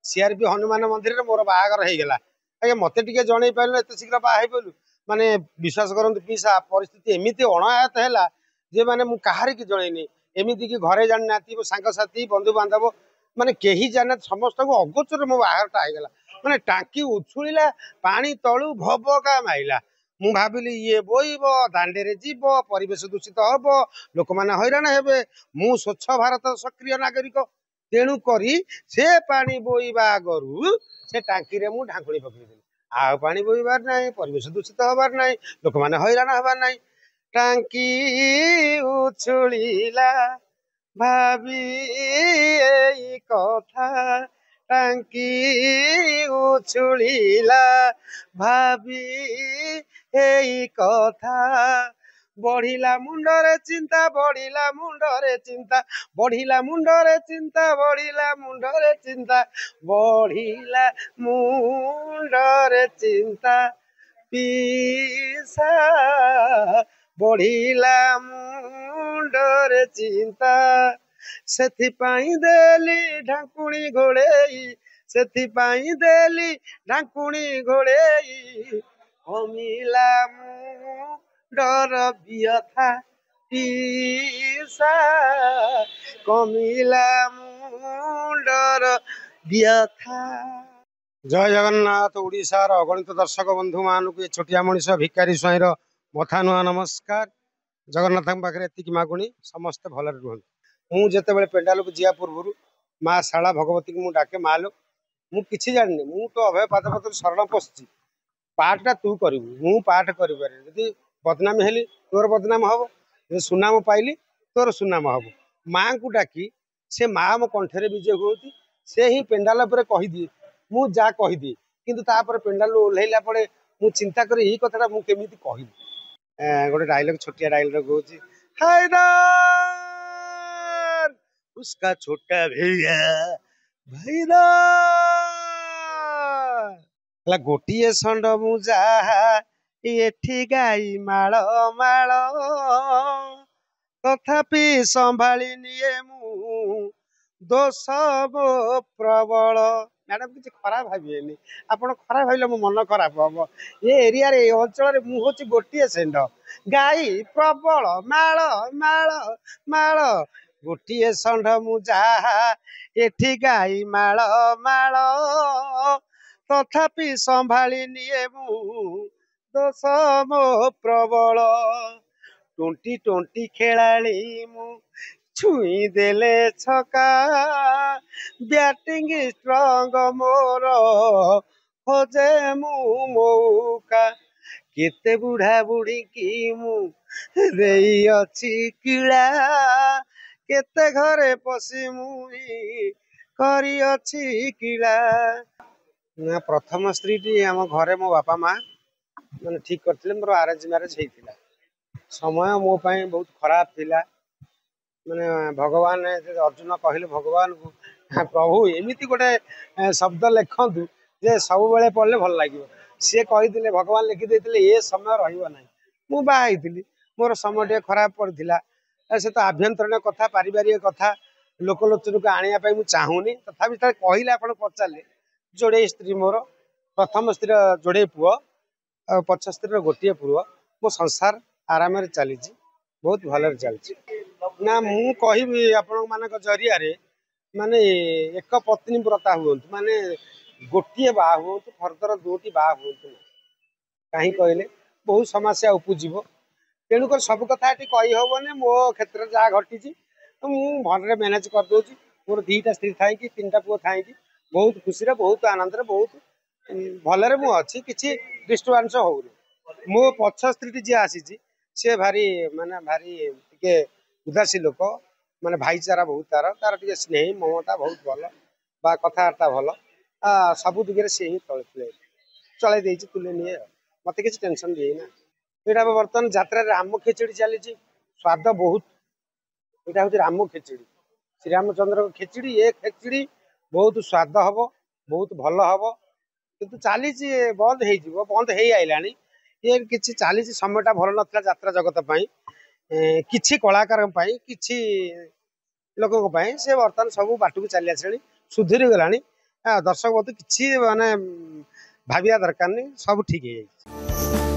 CRP Hanuman मंदिर मोर बाहागर हो गला आज्ञा मत टे जन पारे एत शीघ्र बाहर पालू माने विश्वास करते पीसा परिस्थिति एमती अणायत है जे माने मु कहार की जनईनी एमती कि घरे जानी ना सांगसाथी बंधु बांधव माने कहीं जाना समस्त को अगोचर मो बाहारटा होगला माने टांकी उछुड़ा पानी तलू भबका माइला मु भाविली ये बोईब दांडे जीव परिवेश दूषित हम लोक मैंने हैरान हे मु स्वच्छ भारत सक्रिय नागरिक तेणु करी से पानी बोईबा आगु से टांकी रे मु ढांकुणी पकईदेली आ पानी बोईबार ना परिवेश दूषित हबार ना लोक मैंने हैरान हबार ना टांकी उछुड़ा भाभी एई कथा टांकी उछुड़ा भाभी एई कथा बढ़िला मुंडरे चिंता बढ़िला मुंडरे चिंता बढ़िला मुंडरे चिंता बढ़िला मुंडरे चिंता बढ़िला मुंडरे चिंता पीसा बढ़िला मुंडरे चिंता सेथिपाई देली ढांकुणी घोड़ेई सेथिपाई देली ढांकुणी घोड़ेई कमिला मुंडर व्यथा पीसा कमिला मुंडर व्यथा। जय जगन्नाथ ओडिशार अगणित दर्शक बंधु मानक ये छोटिया मनीष भिकारी स्वाईर मथा नुआ नमस्कार जगन्नाथ पाखे एति मागुणी समस्ते भलरे रुहतु मुझे पेंडाल को जिया पूर्व माँ शाला भगवती को डाके माँ लो मु किछि जानि मु तो अभय पादपत्र शरण पशि पाठटा तू करू मु पाठ करि बदनामी हेली तोर बदनाम हम जो सुनाम पाइली तोर सुनाम हम माँ को डाकी से माँ मो कंठे विजय होती से ही पेंडाल पर कहीदिए मु जा कहीदिए किंतु तापर पेंडाल ओह्लैला पड़े मु चिंता करी यही कथाटा मु केमिति कहिबी गोटे डायलॉग छोटिया डायलॉग होची हैदर उसका छोटा भैया भैदर गोटिए षंड मु जाहा एठी गाई माଳ माଳ तथापि संभाली निये मु दोष मो प्रबल मैडम किसी खराब भाविएनि आपण खराब भाविले मो मन खराब हम ये एरिया रे अंचल मु होची गोटिए षंड गाई प्रबल माଳ माଳ माଳ गोटिए षंड मु जाहा एठी गाई माଳ माଳ तथापि संभाली निये मु दोष मो प्रबल टोंटी टोंटी खेलाड़ी मु छुई देले छका बैटिंग स्ट्रंग मोर खोजे मु मौका केते बुढ़ा बुढ़ी की मु रेई अछि किला केते घरे पशि मुई करी अछि किला प्रथम स्त्री टी आम घरे मो बापा माँ मैंने ठीक करते मोर अरेंज मैरेज होता समय मो पाई बहुत खराब थिला मैंने भगवान अर्जुन कहले भगवान को प्रभु एमती गोटे शब्द लिखतु जे सब बेले पढ़ले भल लगे सी कही भगवान लिखिदे ये समय रहा मु बाहरी मोर समय टे खराब पड़ा से तो आभ्यंतरीण कथा पारिवारिक कथा लोकलोचन को आने चाहूनी तथा कहले आप पचारे जोड़े स्त्री मोर प्रथम स्त्री जोड़े पुओ पच स्त्री गोटे पुओ मो संसार आराम चली बहुत भल चलती ना मु कहि आपण मान जरिया माने एक पत्नी व्रता हूँ माने गोटे बाह हूँ फर्दर दुटी बाह हूँ कहीं कहले बहुत समस्या उपजीव तेणुक सब कथा कही हेनी मो क्षेत्र जहाँ घटी मुझे मैनेज करदे मोर दीटा स्त्री थी तीन पुओ थी बहुत खुशी बहुत आनंद बहुत भलरे मुझे किसी डिस्टर्बांस होनी मो पछ स्त्री जी आसी सी भारी माने भारी टे उदासी लोक माने भाईचारा बहुत तार तार टे स्नेही ममता बहुत भल बा कथबार्ता भल सबु दिगरे सी ही चल तुले निए मत किसी टेंशन दिए ना यहाँ बर्तमान जात्रा राम खेचड़ी चली स्वाद बहुत यहाँ हूँ राम खेचड़ी श्रीरामचंद्र खेचड़ी ये खेचड़ी बहुत स्वाद हम बहुत भल हम किंतु चली बंद हो बंद हो आईला ये किसी चली समयटा भल नाला यात्रा जगत किछि कलाकार किछि लोक से बर्तमान सब बाट को चली आस सुधीरी गला ଦର୍ଶକ ବନ୍ଧୁ କିଛି ମାନେ ଭାବିବା ଦରକାର ନାହିଁ, ସବୁ ଠିକ୍ ହେଇଯାଇଛି।